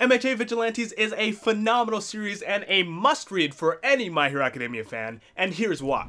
MHA Vigilantes is a phenomenal series and a must-read for any My Hero Academia fan, and here's why.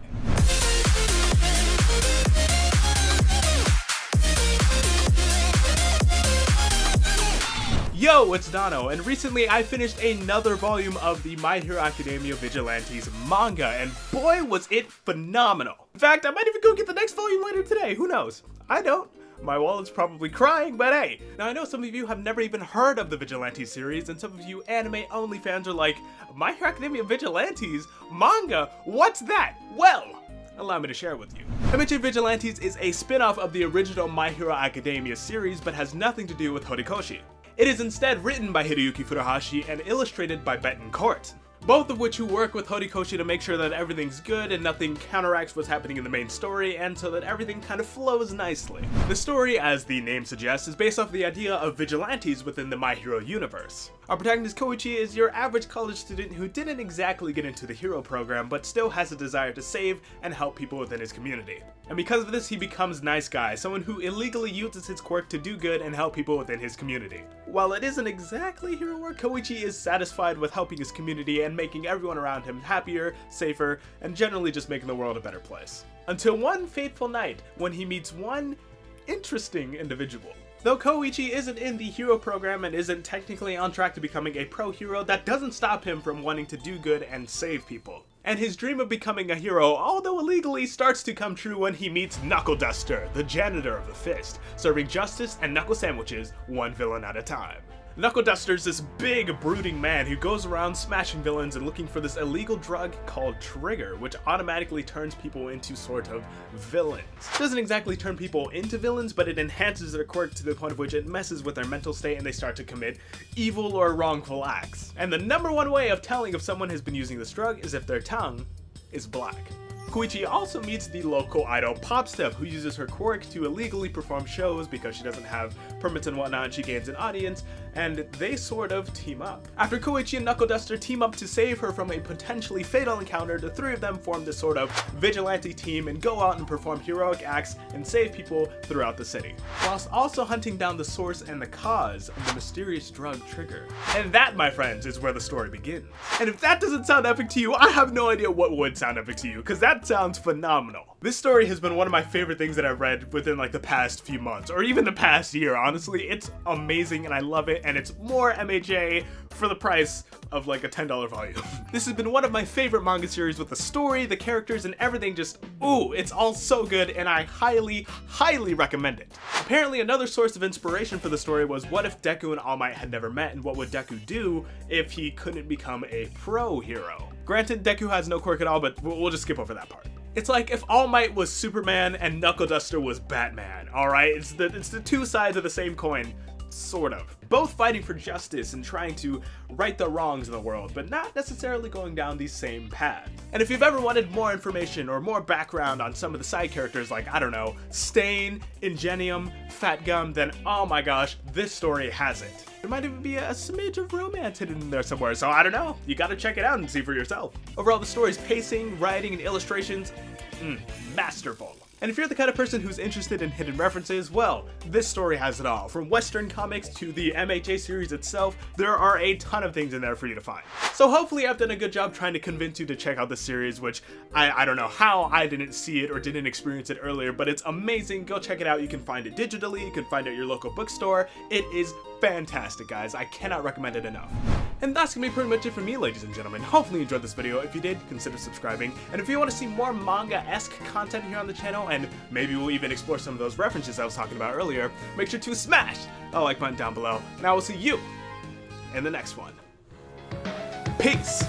Yo, it's Dono, and recently I finished another volume of the My Hero Academia Vigilantes manga, and boy was it phenomenal. In fact, I might even go get the next volume later today, who knows? I don't. My wallet's probably crying, but hey. Now I know some of you have never even heard of the Vigilantes series, and some of you anime-only fans are like, My Hero Academia Vigilantes? Manga? What's that? Well, allow me to share with you. MHA Vigilantes is a spin-off of the original My Hero Academia series, but has nothing to do with Horikoshi. It is instead written by Hideyuki Furuhashi and illustrated by Betancourt, both of which who work with Horikoshi to make sure that everything's good and nothing counteracts what's happening in the main story, and so that everything kind of flows nicely. The story, as the name suggests, is based off the idea of vigilantes within the My Hero universe. Our protagonist Koichi is your average college student who didn't exactly get into the hero program, but still has a desire to save and help people within his community. And because of this, he becomes Nice Guy, someone who illegally uses his quirk to do good and help people within his community. While it isn't exactly hero work, Koichi is satisfied with helping his community and making everyone around him happier, safer, and generally just making the world a better place. Until one fateful night, when he meets one interesting individual. Though Koichi isn't in the hero program and isn't technically on track to becoming a pro-hero, that doesn't stop him from wanting to do good and save people. And his dream of becoming a hero, although illegally, starts to come true when he meets Knuckle Duster, the janitor of the Fist, serving justice and knuckle sandwiches, one villain at a time. Knuckle Duster's this big, brooding man who goes around smashing villains and looking for this illegal drug called Trigger, which automatically turns people into sort of villains. It doesn't exactly turn people into villains, but it enhances their quirk to the point of which it messes with their mental state and they start to commit evil or wrongful acts. And the #1 way of telling if someone has been using this drug is if their tongue is black. Koichi also meets the local idol Popstep, who uses her quirk to illegally perform shows because she doesn't have permits and whatnot, and she gains an audience, and they sort of team up. After Koichi and Knuckle Duster team up to save her from a potentially fatal encounter, the three of them form this sort of vigilante team and go out and perform heroic acts and save people throughout the city, whilst also hunting down the source and the cause of the mysterious drug Trigger. And that, my friends, is where the story begins. And if that doesn't sound epic to you, I have no idea what would sound epic to you, because that sounds phenomenal. This story has been one of my favorite things that I've read within like the past few months, or even the past year, honestly. It's amazing and I love it, and it's more MHA for the price of like a $10 volume. This has been one of my favorite manga series with the story, the characters, and everything just, ooh, it's all so good, and I highly, highly recommend it. Apparently another source of inspiration for the story was what if Deku and All Might had never met, and what would Deku do if he couldn't become a pro hero? Granted, Deku has no quirk at all, but we'll just skip over that part. It's like if All Might was Superman and Knuckle Duster was Batman, alright? It's the two sides of the same coin, sort of. Both fighting for justice and trying to right the wrongs in the world, but not necessarily going down the same path. And if you've ever wanted more information or more background on some of the side characters like, I don't know, Stain, Ingenium, Fat Gum, then oh my gosh, this story has it. There might even be a smidge of romance hidden in there somewhere, so I don't know. You gotta check it out and see for yourself. Overall, the story's pacing, writing, and illustrations, masterful. And if you're the kind of person who's interested in hidden references, well, this story has it all. From Western comics to the MHA series itself, there are a ton of things in there for you to find. So hopefully I've done a good job trying to convince you to check out this series, which I don't know how I didn't see it or didn't experience it earlier, but it's amazing. Go check it out. You can find it digitally, you can find it at your local bookstore. It is fantastic, guys. I cannot recommend it enough. And that's gonna be pretty much it for me, ladies and gentlemen. Hopefully you enjoyed this video. If you did, consider subscribing. And if you want to see more manga-esque content here on the channel, and maybe we'll even explore some of those references I was talking about earlier, make sure to smash the like button down below. And I will see you in the next one. Peace!